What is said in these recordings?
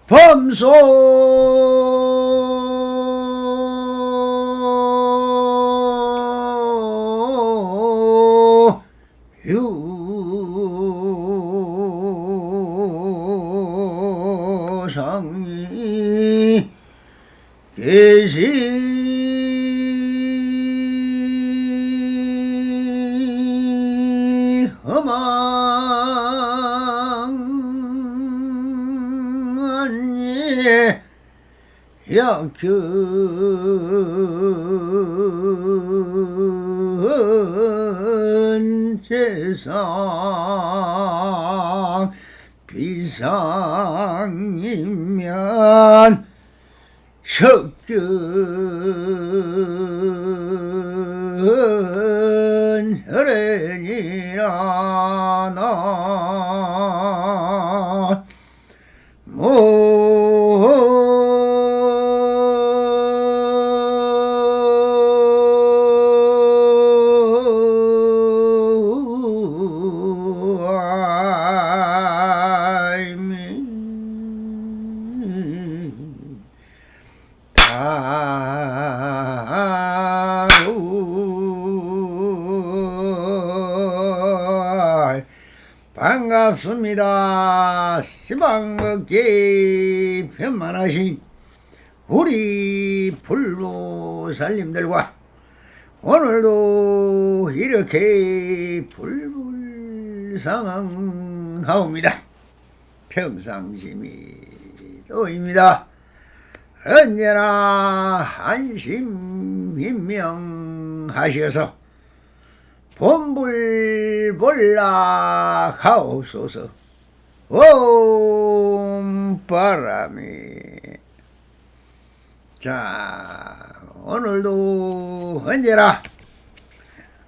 범소 유상이 계시 험한 역현 세상 비상이면 석견 혈연이라 나 반갑습니다. 시방먹기 편만하신 우리 불보살님들과 오늘도 이렇게 불불상항하옵니다. 평상심이 또입니다. 언제나 안심인명하셔서 본불볼락하옵소서. 옴 바람이. 자, 오늘도 언제나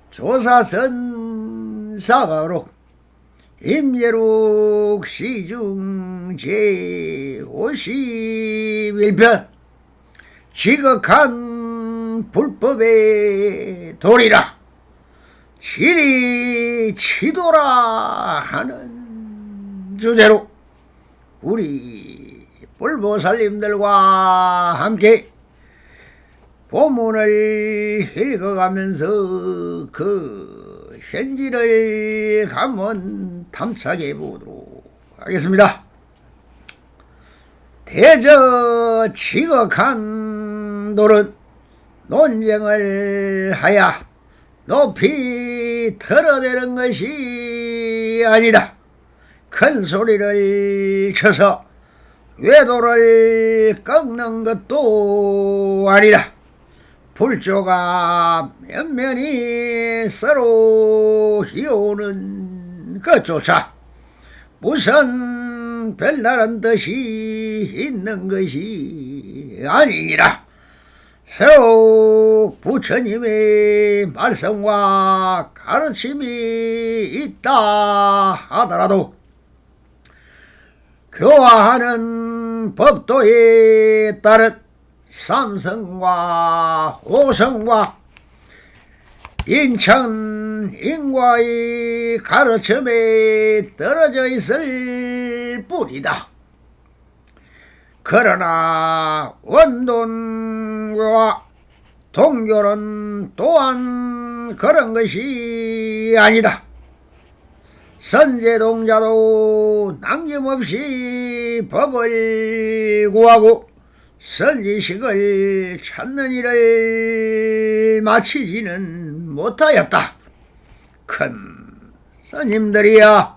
조사선사가록 임예록 시중 제51편 지극한 불법의 도리라 치리 치도라 하는 주제로 우리 불보살님들과 함께 본문을 읽어가면서 그 현지를 한번 탐색해 보도록 하겠습니다. 대저 지극한 돌은 논쟁을 하여 높이 털어대는 것이 아니다. 큰 소리를 쳐서 외도를 꺾는 것도 아니다. 불조가 면면이 서로 희오는 것조차 무슨 별다른 뜻이 있는 것이 아니니라. 서로 부처님의 말씀과 가르침이 있다 하더라도 교화하는 법도에 따른 삼성과 오성과 인천 인과의 가르침에 떨어져 있을 뿐이다. 그러나 원돈과 동교는 또한 그런 것이 아니다. 선제동자도 남김없이 법을 구하고 선지식을 찾는 일을 마치지는 못하였다. 큰 스님들이야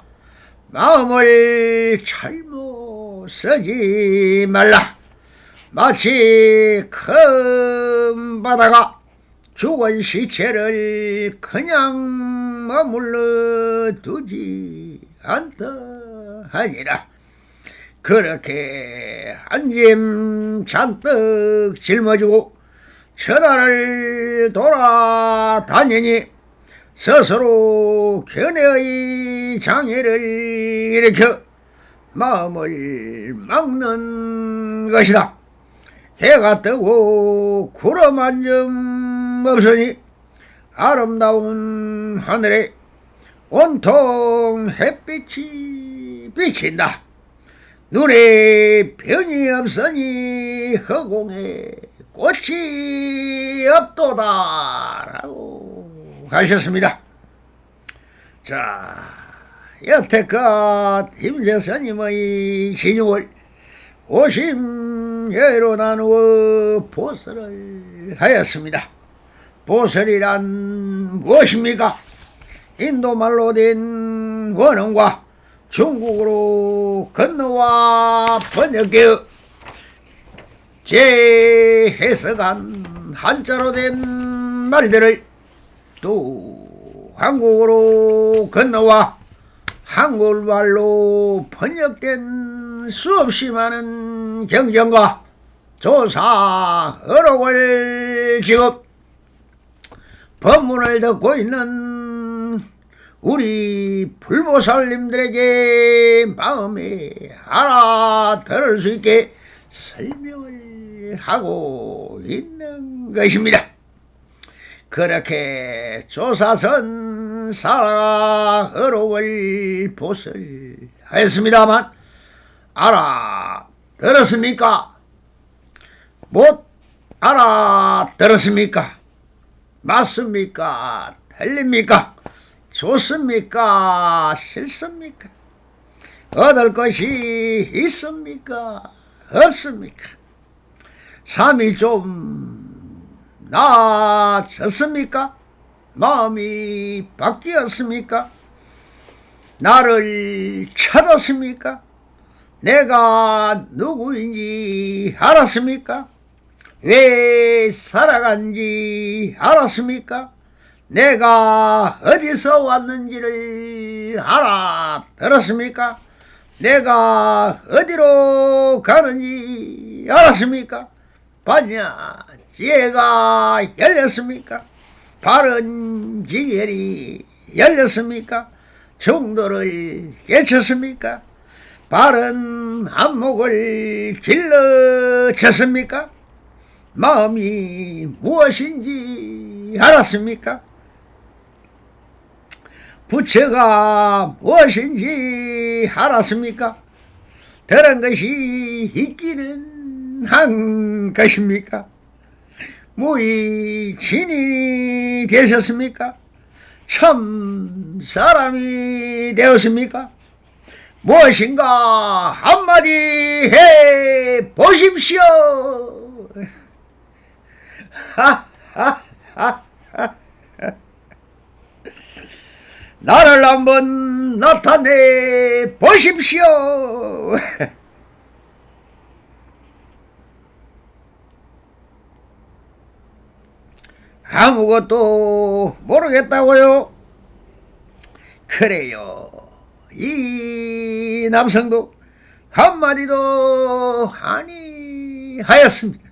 마음을 잘못 쓰지 말라. 마치 큰 바다가 죽은 시체를 그냥 머물러 두지 않다 하니라. 그렇게 한 짐 잔뜩 짊어지고 천하를 돌아다니니 스스로 견해의 장애를 일으켜 마음을 막는 것이다. 해가 뜨고 구름 한 점 없으니 아름다운 하늘에 온통 햇빛이 비친다. 눈에 병이 없으니 허공에 꽃이 없도다라고 하셨습니다. 자, 여태껏 임재 스님의 신용을 50여로 나누어 보설을 하였습니다. 보설이란 무엇입니까? 인도말로 된 원어과 중국으로 건너와 번역되어 재해석한 한자로 된 말들을 또 한국어로 건너와 한국말로 번역된 수없이 많은 경전과 조사 어록을 지금 법문을 듣고 있는 우리 불보살님들에게 마음에 알아들을 수 있게 설명을 하고 있는 것입니다. 그렇게 조사선 사라 어록을 보설하였습니다만 알아들었습니까? 못 알아들었습니까? 맞습니까? 틀립니까? 좋습니까? 싫습니까? 얻을 것이 있습니까? 없습니까? 삶이 좀 나아졌습니까? 마음이 바뀌었습니까? 나를 찾았습니까? 내가 누구인지 알았습니까? 왜 살아간지 알았습니까? 내가 어디서 왔는지를 알아들었습니까? 내가 어디로 가는지 알았습니까? 반야지혜가 열렸습니까? 바른 지결이 열렸습니까? 중도를 깨쳤습니까? 바른 안목을 길러쳤습니까? 마음이 무엇인지 알았습니까? 부처가 무엇인지 알았습니까? 다른 것이 있기는 한 것입니까? 무의 진인이 되셨습니까? 참 사람이 되었습니까? 무엇인가 한마디 해 보십시오. 나를 한번 나타내 보십시오. 아무것도 모르겠다고요? 그래요. 이 남성도 한마디도 아니하였습니다.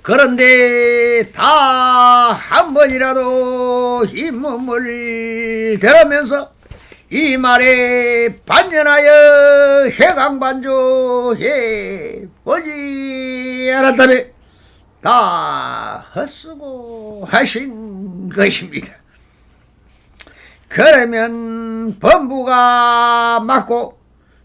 그런데 다 한 번이라도 이 몸을 대라면서 이 말에 반전하여 해강반조해 보지 않았다면 다 헛수고 하신 것입니다. 그러면 범부가 맞고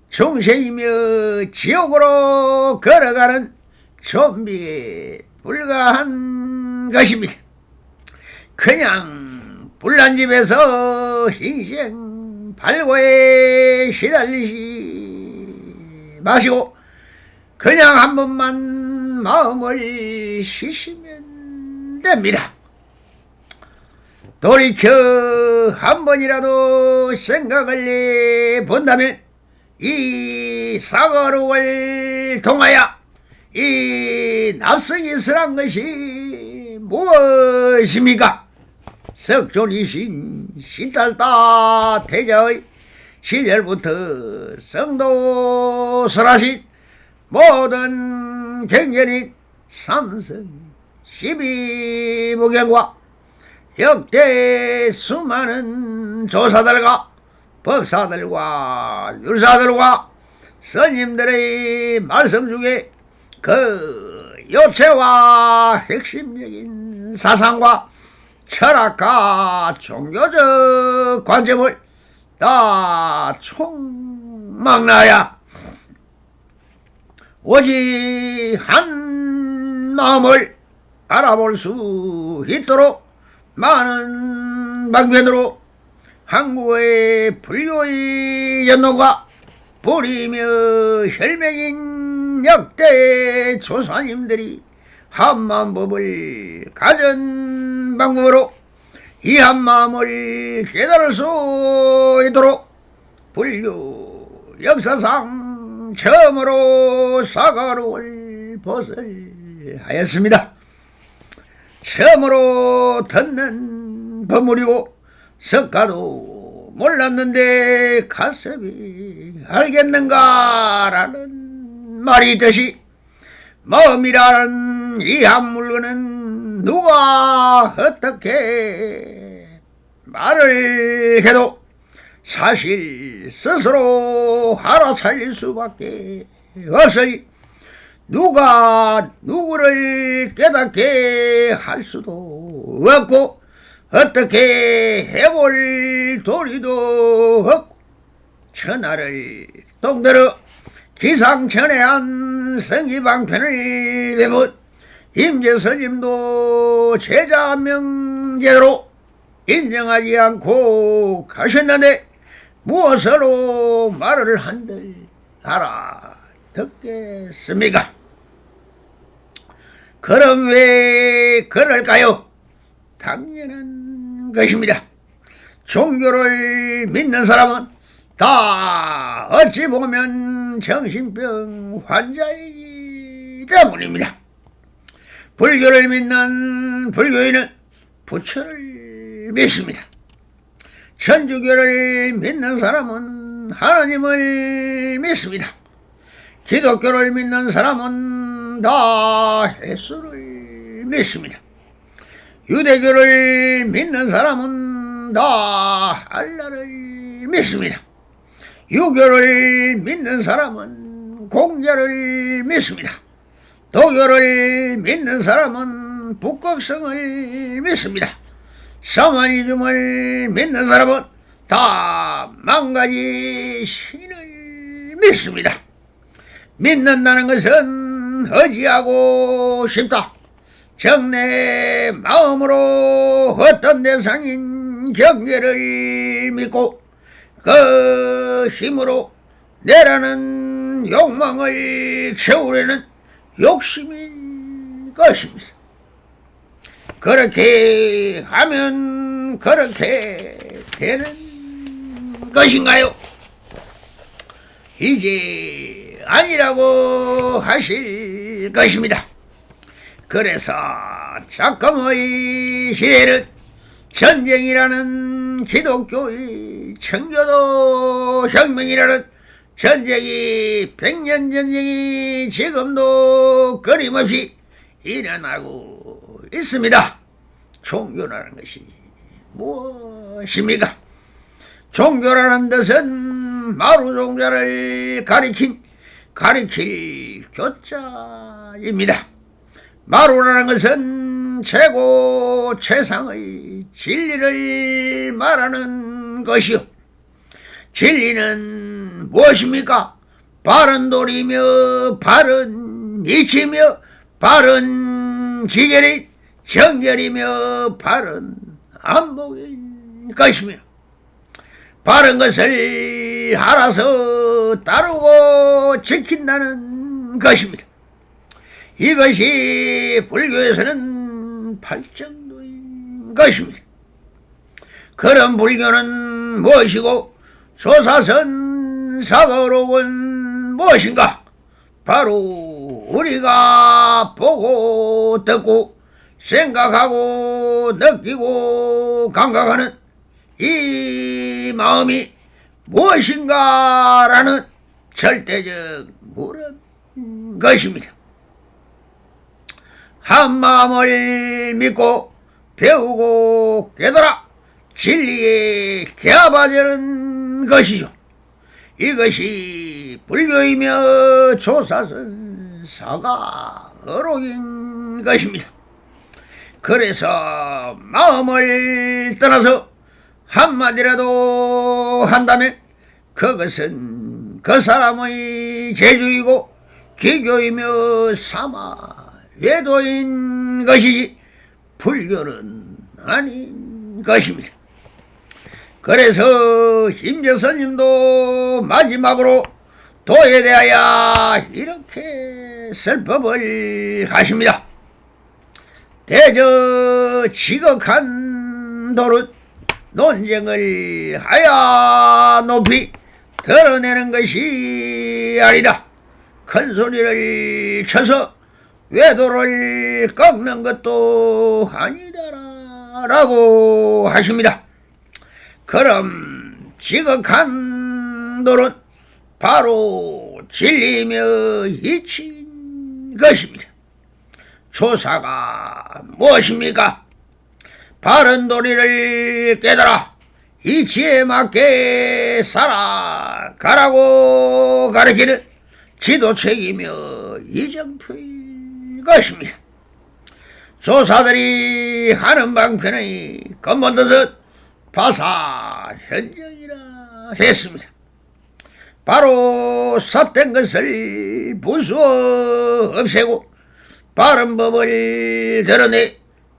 중생이며 지옥으로 걸어가는 좀비에 불과한 것입니다. 그냥 불난 집에서 인생 발고에 시달리지 마시고 그냥 한 번만 마음을 쉬시면 됩니다. 돌이켜 한 번이라도 생각을 해본다면 이 사거룩을 통하여 이 납성이 설한 것이 무엇입니까? 석존이신 신달다 태자의 시절부터 성도설하신 모든 경전인 삼성 12무경과 역대 수많은 조사들과 법사들과 율사들과 스님들의 말씀 중에 그 요체와 핵심적인 사상과 철학과 종교적 관점을 다 총망라야 오직 한 마음을 알아볼 수 있도록 많은 방편으로 한국의 불교의 전통과 뿌리며 혈맹인 역대 조사님들이 한마음법을 가진 방법으로 이 한마음을 깨달을 수 있도록 불교 역사상 처음으로 사가루를 벗을 하였습니다. 처음으로 듣는 법물이고 석가도 몰랐는데 가슴이 알겠는가라는 말이 있듯이 마음이라는 이 한 물건은 누가 어떻게 말을 해도 사실 스스로 알아차릴 수밖에 없으니 누가 누구를 깨닫게 할 수도 없고 어떻게 해볼 도리도 없고 천하를 동들어 기상천외한 성기방편을 배운 임재스님도 제자 명제로 인정하지 않고 가셨는데 무엇으로 말을 한들 알아듣겠습니까? 그럼 왜 그럴까요? 당연한 것입니다. 종교를 믿는 사람은 다 어찌 보면 정신병 환자이기 때문입니다. 불교를 믿는 불교인은 부처를 믿습니다. 천주교를 믿는 사람은 하나님을 믿습니다. 기독교를 믿는 사람은 다 예수를 믿습니다. 유대교를 믿는 사람은 다 알라를 믿습니다. 유교를 믿는 사람은 공자를 믿습니다. 도교를 믿는 사람은 북극성을 믿습니다. 샤머니즘을 믿는 사람은 다 만가지 신을 믿습니다. 믿는다는 것은 의지하고 싶다. 정내 마음으로 어떤 대상인 경계를 믿고 그 힘으로 내라는 욕망을 채우려는 욕심인 것입니다. 그렇게 하면 그렇게 되는 것인가요? 이제 아니라고 하실 것입니다. 그래서 작금의 시대는 전쟁이라는 기독교의 청교도 혁명이라는 전쟁이 백년 전쟁이 지금도 끊임없이 일어나고 있습니다. 종교라는 것이 무엇입니까? 종교라는 뜻은 마루종자를 가리킬 교자입니다. 마루라는 것은 최고 최상의 진리를 말하는 것이요. 진리는 무엇입니까? 바른 도리며 바른 이치며 바른 지결이 정결이며 바른 안목인 것이며 바른 것을 알아서 따르고 지킨다는 것입니다. 이것이 불교에서는 발전도인 것입니다. 그런 불교는 무엇이고 조사선 사거록은 무엇인가? 바로 우리가 보고 듣고 생각하고 느끼고 감각하는 이 마음이 무엇인가라는 절대적 물음 것입니다. 한 마음을 믿고 배우고 깨달아 진리에 개합하려는 것이죠. 이것이 불교이며 조사선 사가어록인 것입니다. 그래서 마음을 떠나서 한마디라도 한다면 그것은 그 사람의 재주이고 기교이며 사마 외도인 것이지 불교는 아닌 것입니다. 그래서 힘재스님도 마지막으로 도에 대하여 이렇게 설법을 하십니다. 대저 지극한 도를 논쟁을 하여 높이 드러내는 것이 아니다. 큰 소리를 쳐서 외도를 꺾는 것도 아니다라 라고 하십니다. 그럼 지극한 도는 바로 진리며 이치인 것입니다. 조사가 무엇입니까? 바른 도리를 깨달아 이치에 맞게 살아가라고 가르치는 지도책이며 이정표인 것입니다. 조사들이 하는 방편의 근본 뜻은 파사현정이라 했습니다. 바로 삿된 것을 부수어 없애고 바른 법을 드러내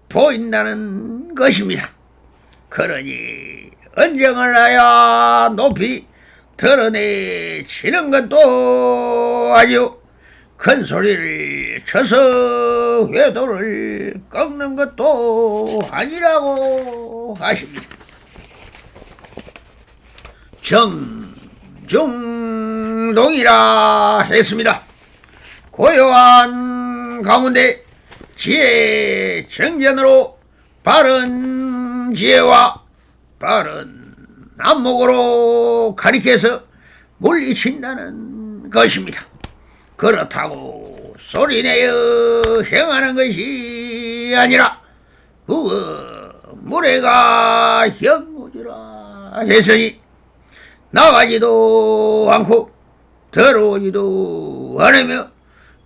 보인다는 것입니다. 그러니 언쟁을 하여 높이 드러내치는 것도 아니요 큰 소리를 쳐서 회도를 꺾는 것도 아니라고 하십니다. 정중동이라 했습니다. 고요한 가운데 지혜 정견으로 바른 지혜와 바른 안목으로 가리켜서 물리친다는 것입니다. 그렇다고 소리내어 행하는 것이 아니라 무례가 현무지라 했으니 나가지도 않고 들어오지도 않으며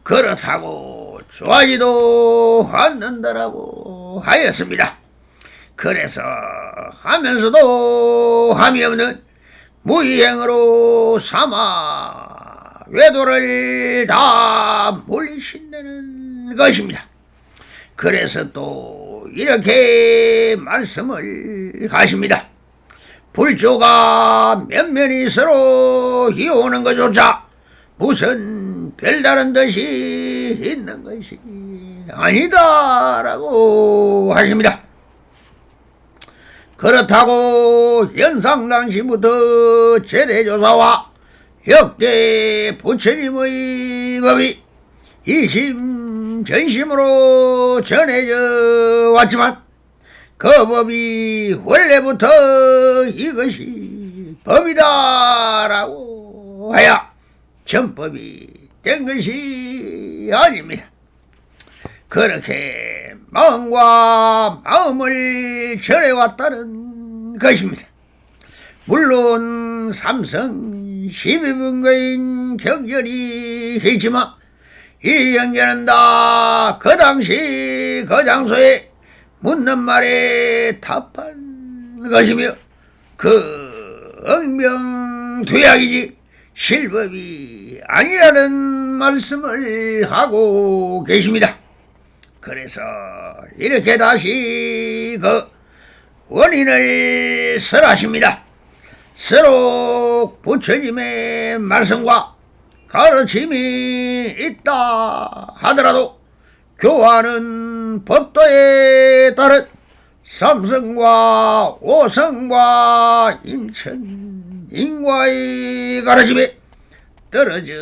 그렇다고 좋아하지도 않는다라고 하였습니다. 그래서 하면서도 함이 없는 무의행으로 삼아 외도를 다 물리친다는 것입니다. 그래서 또 이렇게 말씀을 하십니다. 불조가 면면이 서로 이오는 것조차 무슨 별다른 뜻이 있는 것이 아니다라고 하십니다. 그렇다고 연상당시부터 제대조사와 역대 부처님의 법이 이심전심으로 전해져 왔지만 그 법이 원래부터 이것이 법이다라고 하여 전법이 된 것이 아닙니다. 그렇게 마음과 마음을 전해왔다는 것입니다. 물론 삼성 12분거인 경전이 있지만 이 경전은 다 그 당시 그 장소에 묻는 말에 답한 것이며 그 응명투약이지 실법이 아니라는 말씀을 하고 계십니다. 그래서 이렇게 다시 그 원인을 설하십니다. 서로 부처님의 말씀과 가르침이 있다 하더라도 교화는 법도에 따른 삼성과 오성과 인천, 인과의 가르침에 떨어져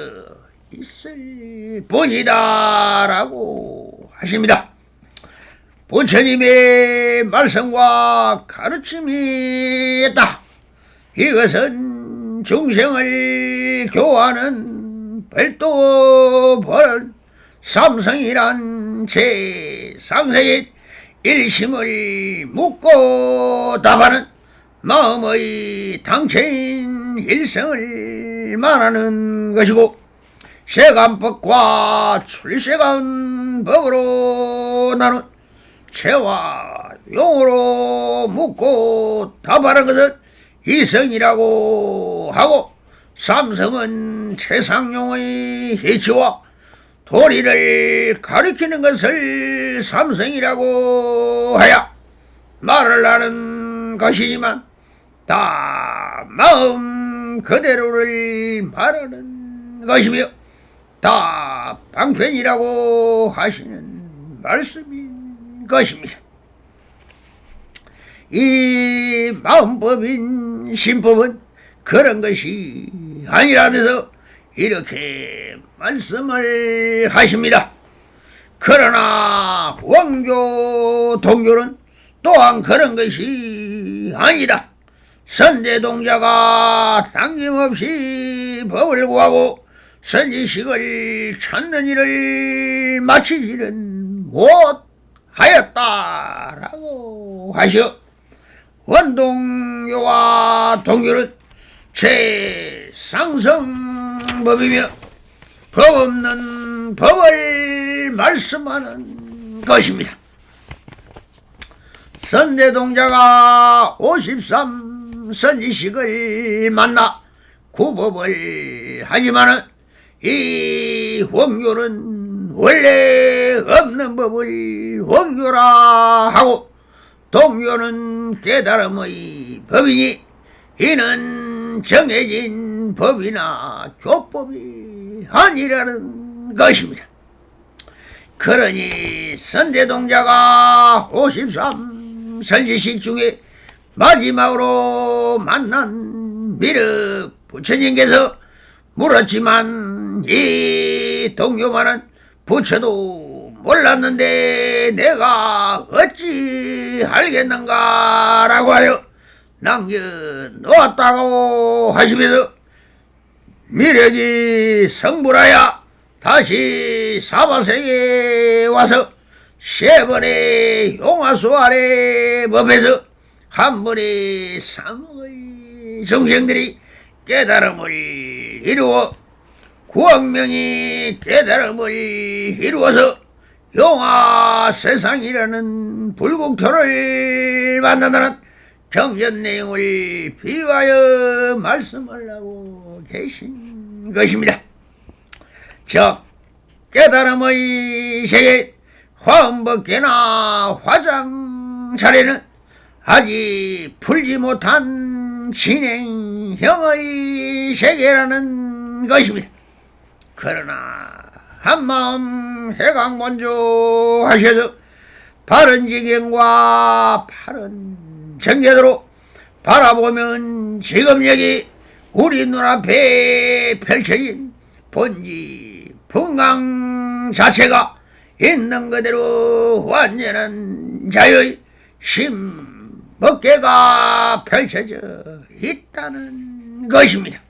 있을 뿐이다라고 하십니다. 부처님의 말씀과 가르침이 있다. 이것은 중생을 교화하는 별도 벌 삼성이란 제상세의 일심을 묻고 답하는 마음의 당체인 일성을 말하는 것이고 세간법과 출세간법으로 나눈 채와 용으로 묻고 답하는 것은 이성이라고 하고 삼성은 최상용의 해치와 도리를 가리키는 것을 삼성이라고 하여 말을 하는 것이지만 다 마음 그대로를 말하는 것이며 다 방편이라고 하시는 말씀인 것입니다. 이 마음법인 신법은 그런 것이 아니라면서 이렇게 말씀을 하십니다. 그러나 원교 동교는 또한 그런 것이 아니다. 선제동자가 당김없이 법을 구하고 선지식을 찾는 일을 마치지는 못하였다라고 하시오. 원동교와 동교는 최상승법이며 법 없는 법을 말씀하는 것입니다. 선대동자가 53 선지식을 만나 구법을 하지만은 이 원교는 원래 없는 법을 원교라 하고 동교는 깨달음의 법이니 이는 정해진 법이나 교법이 아니라는 것입니다. 그러니 선대동자가 53 선지식 중에 마지막으로 만난 미륵 부처님께서 물었지만 이 동교만은 부처도 몰랐는데 내가 어찌 알겠는가 라고 하여 남겨놓았다고 하시면서 미륵이 성불하여 다시 사바세계에 와서 세 번의 용화수 아래 법에서 한 번의 삼의 정생들이 깨달음을 이루어 9억 명이 깨달음을 이루어서 용화 세상이라는 불국토를 만난다는 경전 내용을 비유하여 말씀을 하고 계신 것입니다. 즉 깨달음의 세계 화엄법계나 화장 차례는 아직 풀지 못한 진행형의 세계라는 것입니다. 그러나 한마음 해강본조 하셔서 바른 지경과 바른 정제도로 바라보면 지금 여기 우리 눈앞에 펼쳐진 본지 분강 자체가 있는 그대로 완전한 자유의 심법계가 펼쳐져 있다는 것입니다.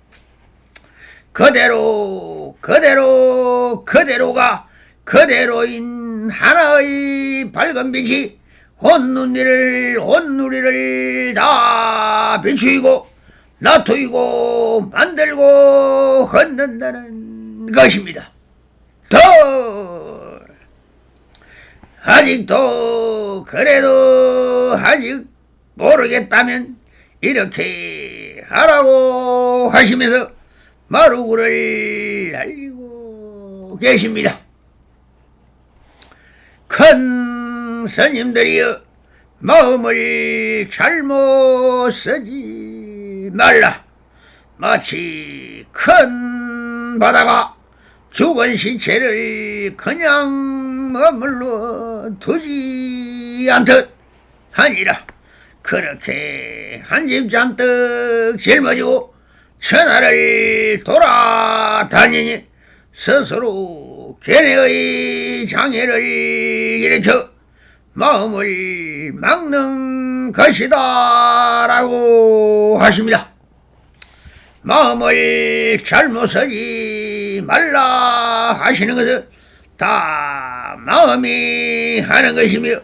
그대로가 그대로인 하나의 밝은 빛이 온 누리를 다 비추이고 놔두이고 만들고 걷는다는 것입니다. 아직도 그래도 아직 모르겠다면 이렇게 하라고 하시면서 마루구를 날리고 계십니다. 큰 스님들이여 마음을 잘못 쓰지 말라. 마치 큰 바다가 죽은 시체를 그냥 머물러 두지 않듯 아니라 그렇게 한 집 잔뜩 짊어지고 천하를 돌아다니니 스스로 견해의 장애를 일으켜 마음을 막는 것이다 라고 하십니다. 마음을 잘못 쓰지 말라 하시는 것은 다 마음이 하는 것이며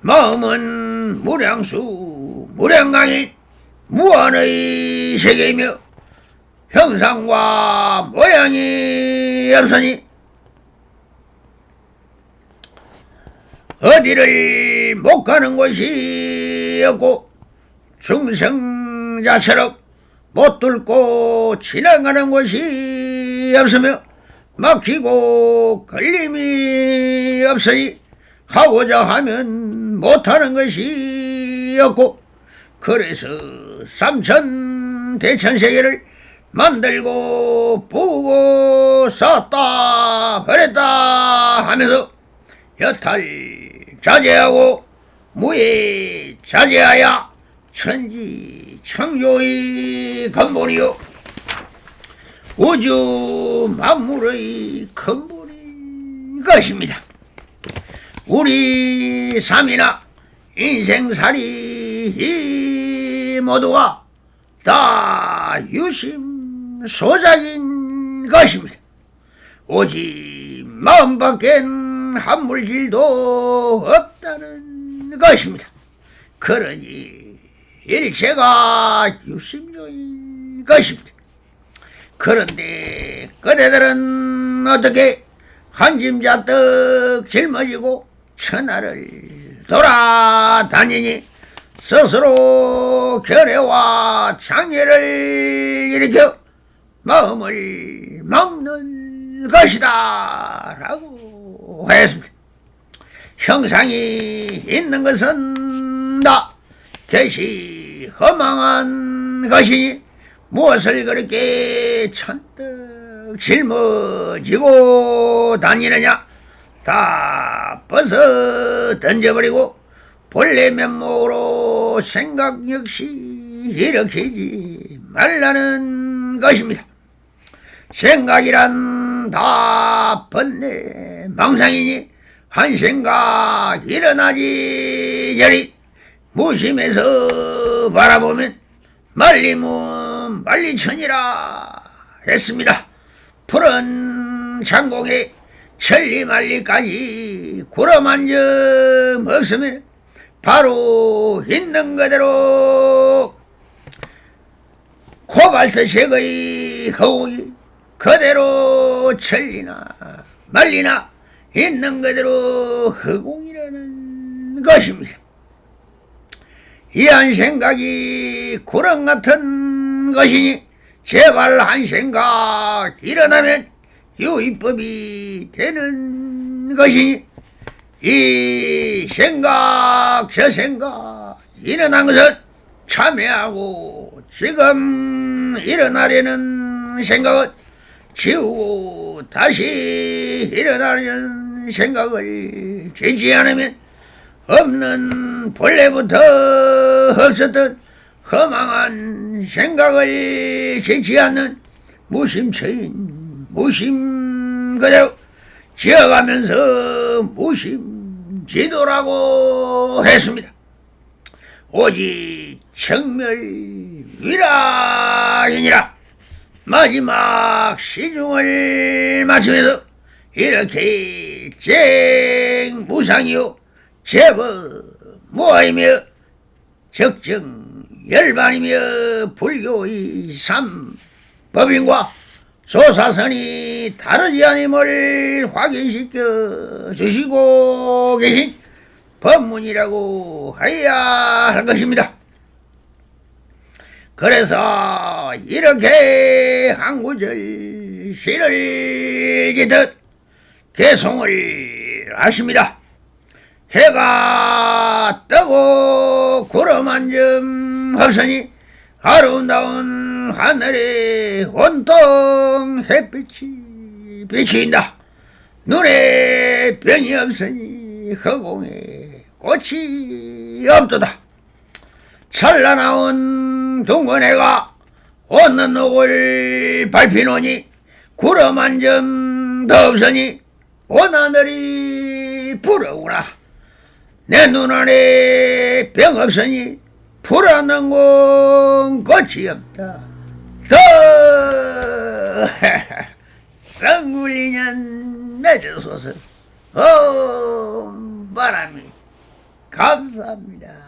마음은 무량수 무량강인 무한의 세계이며 형상과 모양이 없으니 어디를 못 가는 곳이 없고 중생자처럼 못 뚫고 지나가는 곳이 없으며 막히고 걸림이 없으니 하고자 하면 못하는 것이 없고 그래서 삼천 대천세계를 만들고 부고 썼다 버렸다 하면서 여탈 자제하고 무예 자제하야 천지 창조의 근본이요 우주 만물의 근본인 것입니다. 우리 삶이나 인생살이 모두가 다 유심 소작인 것입니다. 오직 마음밖엔 한 물질도 없다는 것입니다. 그러니 일체가 유심조인 것입니다. 그런데 그대들은 어떻게 한짐자떡 짊어지고 천하를 돌아다니니 스스로 결애와 창의를 일으켜 마음을 먹는 것이다 라고 했습니다. 형상이 있는 것은 다 개시 허망한 것이니 무엇을 그렇게 천떡 짊어지고 다니느냐. 다 벗어 던져버리고 본래 면목으로 생각 역시 일으키지 말라는 것입니다. 생각이란 다 번뇌 망상이니 한 생각 일어나지 저리 무심해서 바라보면 말리면 말리천이라 했습니다. 푸른 창공에 천리만리까지 구름 한 점 없으면 바로 있는 그대로 코발트색의 허공이 그대로 천리나 말리나 있는 그대로 허공이라는 것입니다. 이한 생각이 구름 같은 것이니 제발 한 생각 일어나면 유의법이 되는 것이니 이 생각 저 생각 일어난 것을 참회하고 지금 일어나려는 생각은 지우고 다시 일어나려는 생각을 지지 않으면 없는 본래부터 없었던 허망한 생각을 지지 않는 무심처인 무심 그대로 지어가면서 무심지도라고 했습니다. 오직 청멸위락이니라. 마지막 시중을 마치면서 이렇게 쟁무상이요 제법 무아이며 적정 열반이며 불교의 삼법인과 소사선이 다르지 않음을 확인시켜 주시고 계신 법문이라고 해야 할 것입니다. 그래서 이렇게 한 구절 시를 짓듯 개송을 하십니다. 해가 뜨고 구름 한 점 없으니 아름다운 하늘에 온통 햇빛이 비친다. 눈에 병이 없으니 허공에 꽃이 없도다. 찬란한 둥근해가 온는 녹을 밟히노니 구름 한 점도 없으니 온 하늘이 부러우나. 내 눈 안에 병 없으니 불어는 건 꽃이 없다. 더 성불리년 맺어소서. 바람이 감사합니다.